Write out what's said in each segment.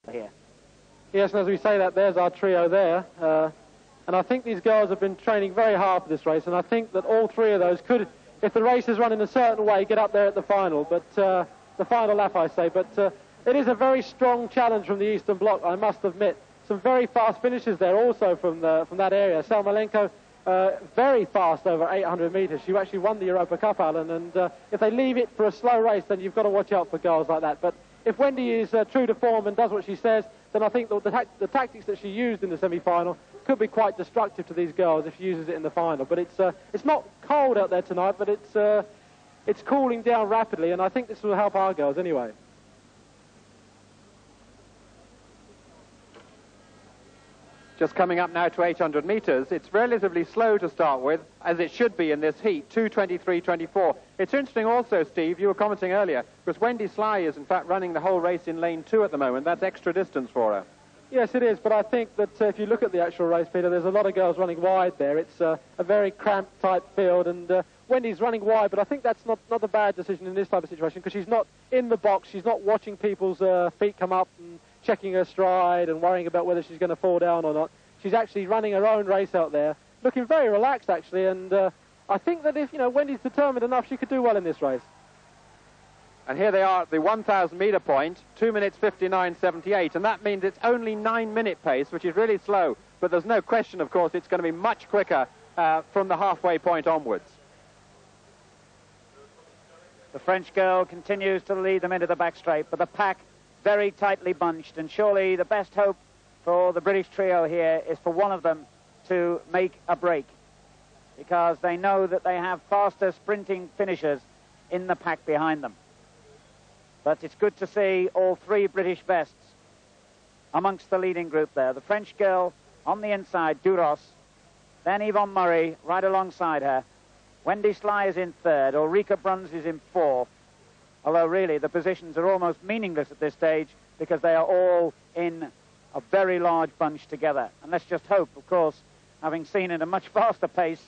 here. Yes, and as we say that, there's our trio there. And I think these girls have been training very hard for this race, and I think that all three of those could, if the race is run in a certain way, get up there at the final. But the final lap, I say. But it is a very strong challenge from the Eastern Bloc, I must admit. Some very fast finishes there also from that area. Salmalenko, very fast over 800 metres. She actually won the Europa Cup, Alan, and if they leave it for a slow race, then you've got to watch out for girls like that. But if Wendy is true to form and does what she says, then I think the tactics that she used in the semi-final could be quite destructive to these girls if she uses it in the final. But it's not cold out there tonight, but it's cooling down rapidly, and I think this will help our girls anyway. Just coming up now to 800 metres. It's relatively slow to start with, as it should be in this heat, 2:23.24. It's interesting also, Steve, you were commenting earlier, because Wendy Sly is in fact running the whole race in lane 2 at the moment. That's extra distance for her. Yes, it is, but I think that if you look at the actual race, Peter, there's a lot of girls running wide there. It's a very cramped type field, and Wendy's running wide, but I think that's not a bad decision in this type of situation, because she's not in the box, she's not watching people's feet come up and checking her stride and worrying about whether she's going to fall down or not. She's actually running her own race out there, looking very relaxed actually, and I think that if Wendy's determined enough, she could do well in this race. And here they are at the 1,000 metre point, 2 minutes 59.78, and that means it's only 9-minute pace, which is really slow, but there's no question, of course, it's going to be much quicker from the halfway point onwards. The French girl continues to lead them into the back straight, but the pack very tightly bunched, and surely the best hope for the British trio here is for one of them to make a break, because they know that they have faster sprinting finishers in the pack behind them. But it's good to see all three British vests amongst the leading group there. The French girl on the inside, Duros, then Yvonne Murray right alongside her. Wendy Sly is in third, Ulrika Bruns is in fourth, although really the positions are almost meaningless at this stage because they are all in a very large bunch together. And let's just hope, of course, having seen at a much faster pace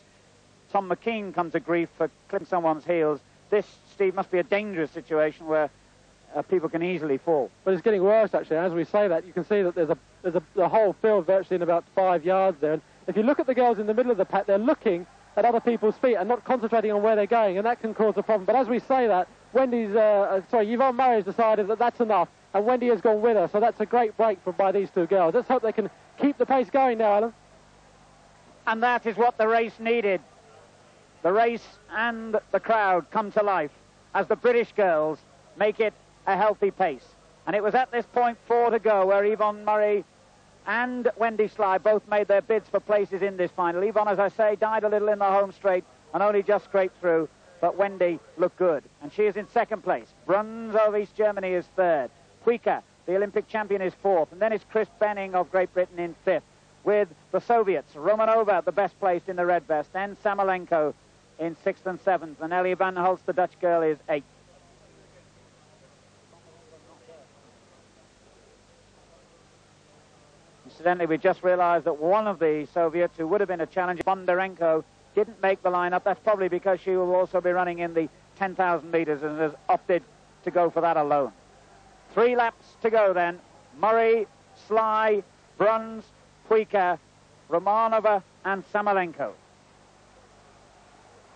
Tom McKean come to grief for clipping someone's heels, this, Steve, must be a dangerous situation where people can easily fall. But it's getting worse actually. As we say that, you can see that there's a whole field virtually in about 5 yards there. And if you look at the girls in the middle of the pack, they're looking at other people's feet and not concentrating on where they're going, and that can cause a problem. But as we say that, Yvonne Murray has decided that that's enough, and Wendy has gone with her, so that's a great break by these two girls. Let's hope they can keep the pace going now, Alan. And that is what the race needed. The race and the crowd come to life as the British girls make it a healthy pace. And it was at this point 4 to go where Yvonne Murray and Wendy Sly both made their bids for places in this final. Yvonne, as I say, died a little in the home straight and only just scraped through, but Wendy looked good, and she is in second place. Bruns of East Germany is third. Puika, the Olympic champion, is fourth, and then it's Chris Benning of Great Britain in fifth, with the Soviets, Romanova, the best placed in the red vest, then Samalenko in sixth and seventh, and Ellie Van Hulst, the Dutch girl, is eighth. Incidentally, we just realized that one of the Soviets who would have been a challenger, Bondarenko, didn't make the lineup. That's probably because she will also be running in the 10,000 meters and has opted to go for that alone. 3 laps to go then. Murray, Sly, Bruns, Puika, Romanova and Samalenko.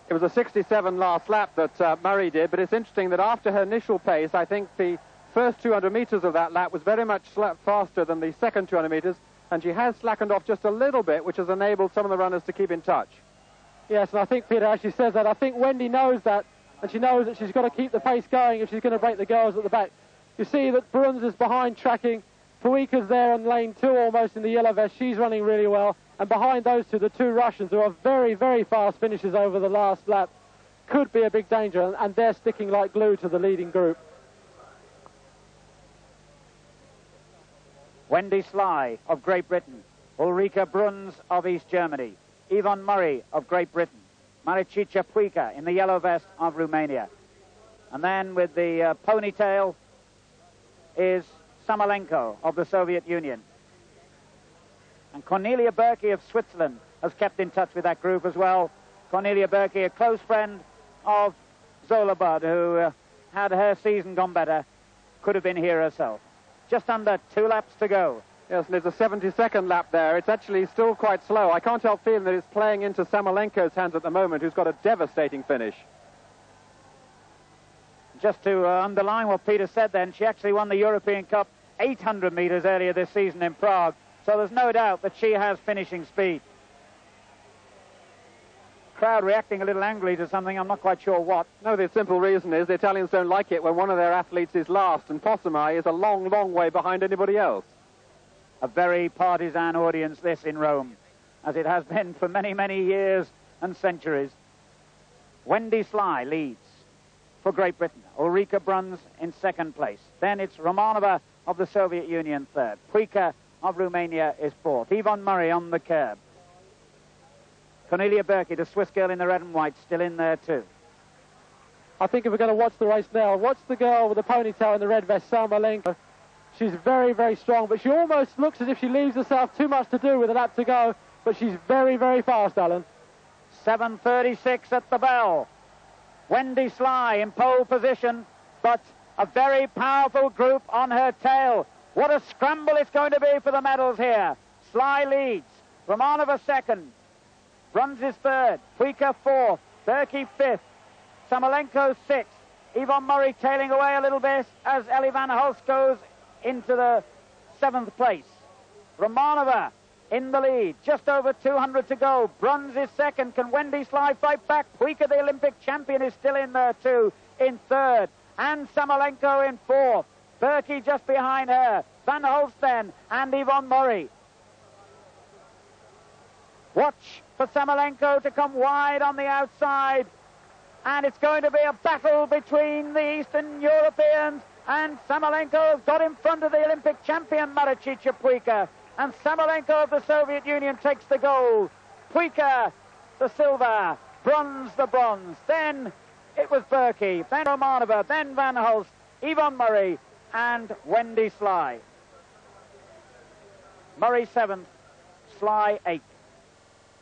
It was a 67 last lap that Murray did, but it's interesting that after her initial pace, I think the first 200 metres of that lap was very much faster than the second 200 metres, and she has slackened off just a little bit, which has enabled some of the runners to keep in touch. Yes, and I think Peter actually says that. I think Wendy knows that, and she knows that she's got to keep the pace going if she's going to break the girls at the back. You see that Bruns is behind tracking. Puika's there in lane 2 almost in the yellow vest. She's running really well. And behind those two, the two Russians, who are very, very fast finishers over the last lap, could be a big danger, and they're sticking like glue to the leading group. Wendy Sly of Great Britain, Ulrika Bruns of East Germany, Yvonne Murray of Great Britain, Maricica Puika in the yellow vest of Romania. And then with the ponytail is Samalenko of the Soviet Union. And Cornelia Berkey of Switzerland has kept in touch with that group as well. Cornelia Berkey, a close friend of Zola Budd, who had her season gone better, could have been here herself. just under 2 laps to go. Yes, and there's a 72nd lap there. It's actually still quite slow. I can't help feeling that it's playing into Samolenko's hands at the moment, who's got a devastating finish. Just to underline what Peter said then, she actually won the European Cup 800 metres earlier this season in Prague, so there's no doubt that she has finishing speed. Crowd reacting a little angrily to something, I'm not quite sure what. No, the simple reason is the Italians don't like it when one of their athletes is last, and Possamai is a long, long way behind anybody else. A very partisan audience, this, in Rome, as it has been for many, many years and centuries. Wendy Sly leads for Great Britain. Ulrika Bruns in second place. Then it's Romanova of the Soviet Union third. Puica of Romania is fourth. Yvonne Murray on the curb. Cornelia Berkey, the Swiss girl in the red and white, still in there too. I think if we're going to watch the race now, watch the girl with the ponytail in the red vest, Samolenko. She's very, very strong, but she almost looks as if she leaves herself too much to do with a lap to go, but she's very, very fast, Alan. 7:36 at the bell. Wendy Sly in pole position, but a very powerful group on her tail. What a scramble it's going to be for the medals here. Sly leads. Romanova second. Bruns is third. Puica fourth. Berkey fifth. Samolenko sixth. Yvonne Murray tailing away a little bit as Ellie Van Hulst goes into the 7th place. Romanova in the lead, just over 200 to go. Bruns is second. Can Wendy Sly fight back? Puica, the Olympic champion, is still in there too, in third. And Samolenko in fourth. Berkey just behind her. Van Hulst then, and Yvonne Murray. Watch for Samolenko to come wide on the outside. And it's going to be a battle between the Eastern Europeans, and Samolenko has got in front of the Olympic champion, Maricica Puica. And Samolenko of the Soviet Union takes the gold. Puica, the silver. Bruns, the bronze. Then it was Berkey, then Romanova, then Van Hulst, Yvonne Murray, and Wendy Sly. Murray 7th, Sly 8th.